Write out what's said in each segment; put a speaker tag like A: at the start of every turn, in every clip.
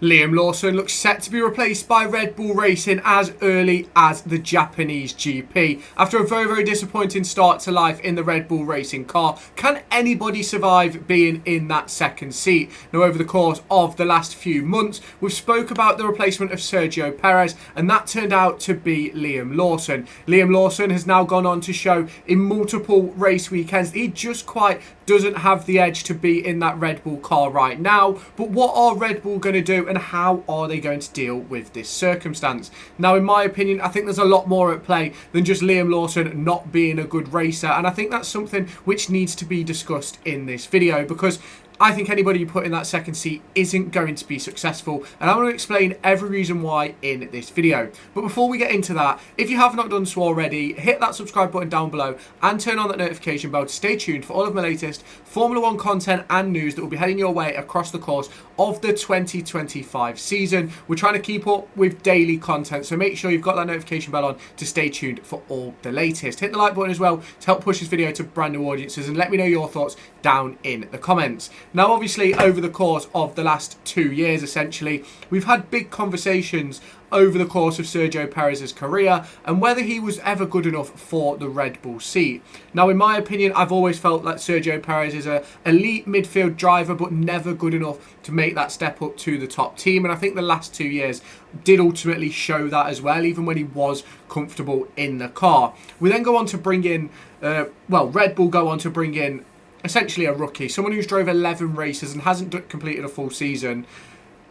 A: Liam Lawson looks set to be replaced by Red Bull Racing as early as the Japanese GP. After a very disappointing start to life in the Red Bull Racing car, can anybody survive being in that second seat? Now, over the course of the last few months, we've spoke about the replacement of Sergio Perez, and that turned out to be Liam Lawson. Liam Lawson has now gone on to show in multiple race weekends that he just quite doesn't have the edge to be in that Red Bull car right now. But what are Red Bull going to do, and how are they going to deal with this circumstance? Now, in my opinion, I think there's a lot more at play than just Liam Lawson not being a good racer, and I think that's something which needs to be discussed in this video, because I think anybody you put in that second seat isn't going to be successful, and I'm going to explain every reason why in this video. But before we get into that, if you have not done so already, hit that subscribe button down below and turn on that notification bell to stay tuned for all of my latest Formula 1 content and news that will be heading your way across the course of the 2025 season. We're trying to keep up with daily content, so make sure you've got that notification bell on to stay tuned for all the latest. Hit the like button as well to help push this video to brand new audiences, and let me know your thoughts down in the comments. Now, obviously, over the course of the last 2 years, essentially, we've had big conversations over the course of Sergio Perez's career and whether he was ever good enough for the Red Bull seat. Now, in my opinion, I've always felt that Sergio Perez is an elite midfield driver, but never good enough to make that step up to the top team. And I think the last 2 years did ultimately show that as well, even when he was comfortable in the car. We then go on to bring in, Red Bull go on to bring in essentially a rookie, someone who's drove 11 races and hasn't completed a full season,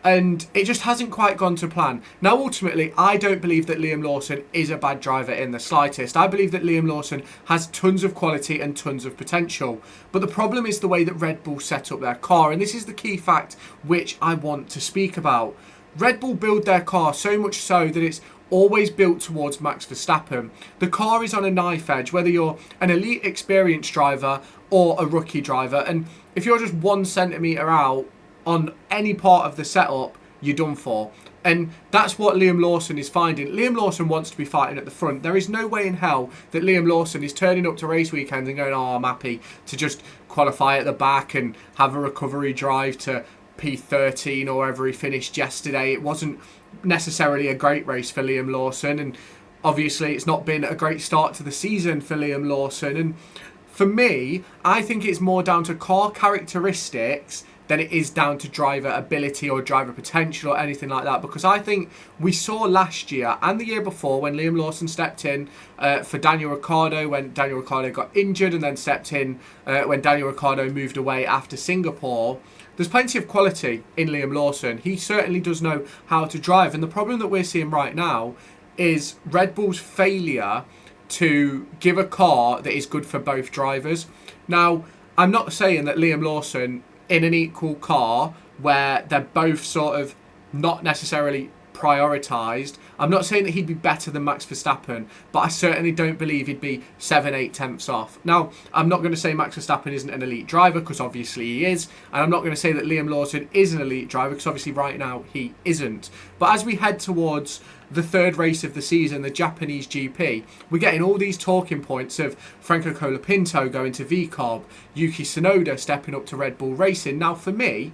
A: and it just hasn't quite gone to plan. Now, ultimately, I don't believe that Liam Lawson is a bad driver in the slightest. I believe that Liam Lawson has tons of quality and tons of potential, but the problem is the way that Red Bull set up their car, and this is the key fact which I want to speak about. Red Bull build their car so much so that it's always built towards Max Verstappen. The car is on a knife edge, whether you're an elite experienced driver or a rookie driver, and if you're just 1 centimetre out on any part of the setup, you're done for. And that's what Liam Lawson is finding. Liam Lawson wants to be fighting at the front. There is no way in hell that Liam Lawson is turning up to race weekends and going, oh, I'm happy to just qualify at the back and have a recovery drive to P13 or wherever he finished yesterday. It wasn't necessarily a great race for Liam Lawson, and obviously it's not been a great start to the season for Liam Lawson. And for me, I think it's more down to car characteristics than it is down to driver ability or driver potential or anything like that, because I think we saw last year and the year before when Liam Lawson stepped in for Daniel Ricciardo when Daniel Ricciardo got injured, and then stepped in when Daniel Ricciardo moved away after Singapore. There's plenty of quality in Liam Lawson. He certainly does know how to drive, and the problem that we're seeing right now is Red Bull's failure to give a car that is good for both drivers. Now, I'm not saying that Liam Lawson in an equal car where they're both sort of not necessarily prioritised, I'm not saying that he'd be better than Max Verstappen, but I certainly don't believe he'd be 7-8 tenths off. Now, I'm not going to say Max Verstappen isn't an elite driver, because obviously he is, and I'm not going to say that Liam Lawson is an elite driver, because obviously right now he isn't. But as we head towards the third race of the season, the Japanese GP, we're getting all these talking points of Franco Colapinto going to VCOB, Yuki Tsunoda stepping up to Red Bull Racing. Now, for me,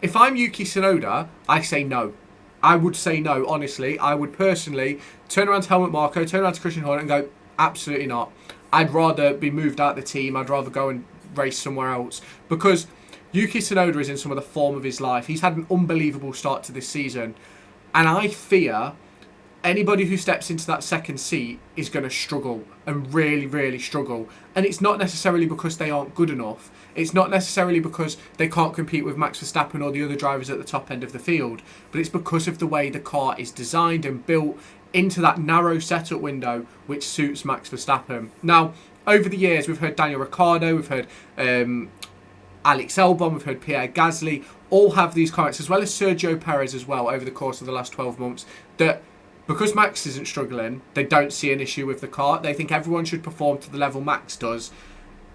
A: if I'm Yuki Tsunoda, I say no. I would say no, honestly. I would personally turn around to Helmut Marko, turn around to Christian Horner and go, absolutely not. I'd rather be moved out of the team. I'd rather go and race somewhere else, because Yuki Tsunoda is in some of the form of his life. He's had an unbelievable start to this season, and I fear anybody who steps into that second seat is going to struggle, and really struggle. And it's not necessarily because they aren't good enough. It's not necessarily because they can't compete with Max Verstappen or the other drivers at the top end of the field. But it's because of the way the car is designed and built into that narrow setup window which suits Max Verstappen. Now, over the years, we've heard Daniel Ricciardo, we've heard Alex Albon, we've heard Pierre Gasly, all have these comments, as well as Sergio Perez as well, over the course of the last 12 months, that because Max isn't struggling, they don't see an issue with the car. They think everyone should perform to the level Max does,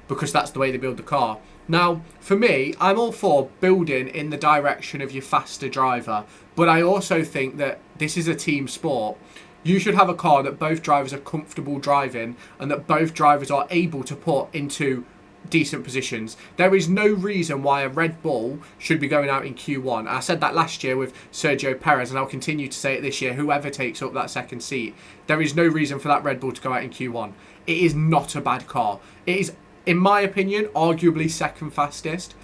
A: because that's the way they build the car. Now, for me, I'm all for building in the direction of your faster driver, but I also think that this is a team sport. You should have a car that both drivers are comfortable driving, and that both drivers are able to put into decent positions. There is no reason why a Red Bull should be going out in Q1. I said that last year with Sergio Perez, and I'll continue to say it this year. Whoever takes up that second seat, there is no reason for that Red Bull to go out in Q1. It is not a bad car. It is, in my opinion, arguably second fastest.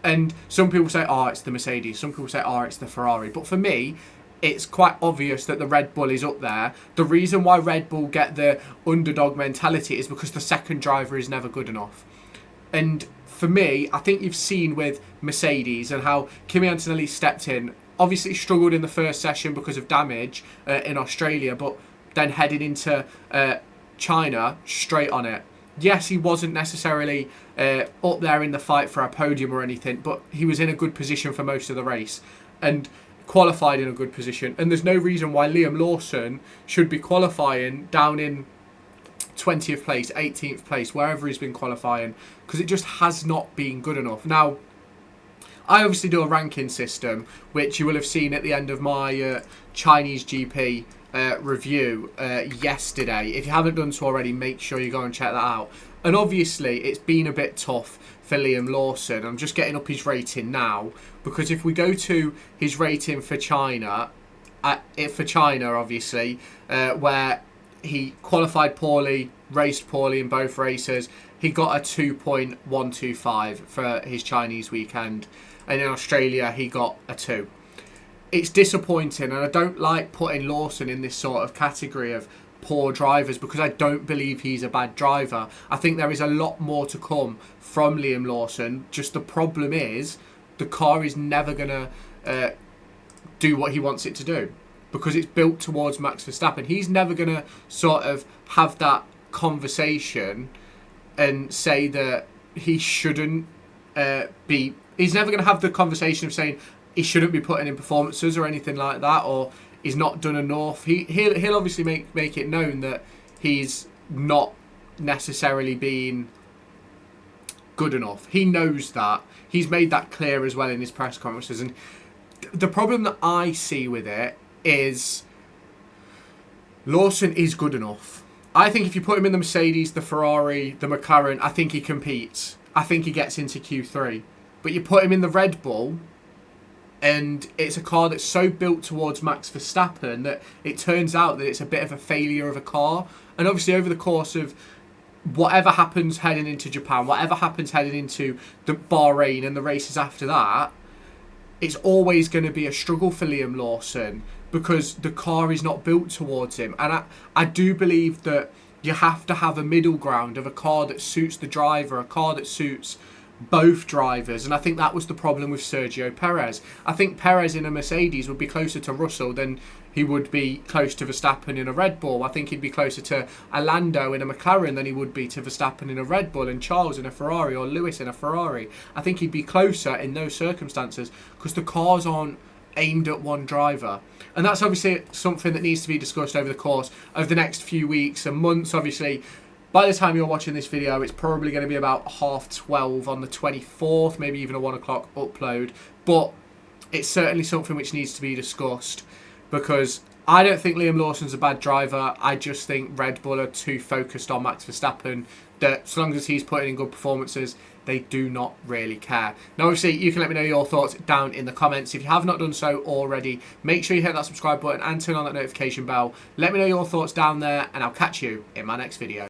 A: And some people say, oh, it's the Mercedes. Some people say, oh, it's the Ferrari. But for me, it's quite obvious that the Red Bull is up there. The reason why Red Bull get the underdog mentality is because the second driver is never good enough. And for me, I think you've seen with Mercedes and how Kimi Antonelli stepped in. Obviously struggled in the first session because of damage in Australia, but then heading into China, straight on it. Yes, he wasn't necessarily up there in the fight for a podium or anything, but he was in a good position for most of the race and qualified in a good position. And there's no reason why Liam Lawson should be qualifying down in 20th place, 18th place, wherever he's been qualifying, because it just has not been good enough. Now, I obviously do a ranking system, which you will have seen at the end of my Chinese GP review yesterday. If you haven't done so already, make sure you go and check that out. And obviously, it's been a bit tough for Liam Lawson. I'm just getting up his rating now, because if we go to his rating for China, obviously, where he qualified poorly, raced poorly in both races, he got a 2.125 for his Chinese weekend. And in Australia, he got a 2. It's disappointing, and I don't like putting Lawson in this sort of category of poor drivers because I don't believe he's a bad driver. I think there is a lot more to come from Liam Lawson. Just the problem is the car is never going to do what he wants it to do, because it's built towards Max Verstappen. He's never going to sort of have that conversation and say that he shouldn't be... He's never going to have the conversation of saying he shouldn't be putting in performances or anything like that, or he's not done enough. He'll obviously make it known that he's not necessarily been good enough. He knows that. He's made that clear as well in his press conferences. And the problem that I see with it is Lawson is good enough. I think if you put him in the Mercedes, the Ferrari, the McLaren, I think he competes. I think he gets into Q3. But you put him in the Red Bull, and it's a car that's so built towards Max Verstappen that it turns out that it's a bit of a failure of a car. And obviously over the course of whatever happens heading into Japan, whatever happens heading into the Bahrain and the races after that, it's always going to be a struggle for Liam Lawson because the car is not built towards him. And I do believe that you have to have a middle ground of a car that suits the driver, a car that suits both drivers. And I think that was the problem with Sergio Perez. I think Perez in a Mercedes would be closer to Russell than he would be close to Verstappen in a Red Bull. I think he'd be closer to Lando in a McLaren than he would be to Verstappen in a Red Bull, and Charles in a Ferrari, or Lewis in a Ferrari. I think he'd be closer in those circumstances because the cars aren't aimed at one driver. And that's obviously something that needs to be discussed over the course of the next few weeks and months. Obviously, by the time you're watching this video, it's probably going to be about 12:30 on the 24th, maybe even a 1 o'clock upload. But it's certainly something which needs to be discussed, because I don't think Liam Lawson's a bad driver. I just think Red Bull are too focused on Max Verstappen, that as long as he's putting in good performances, they do not really care. Now, obviously, you can let me know your thoughts down in the comments. If you have not done so already, make sure you hit that subscribe button and turn on that notification bell. Let me know your thoughts down there, and I'll catch you in my next video.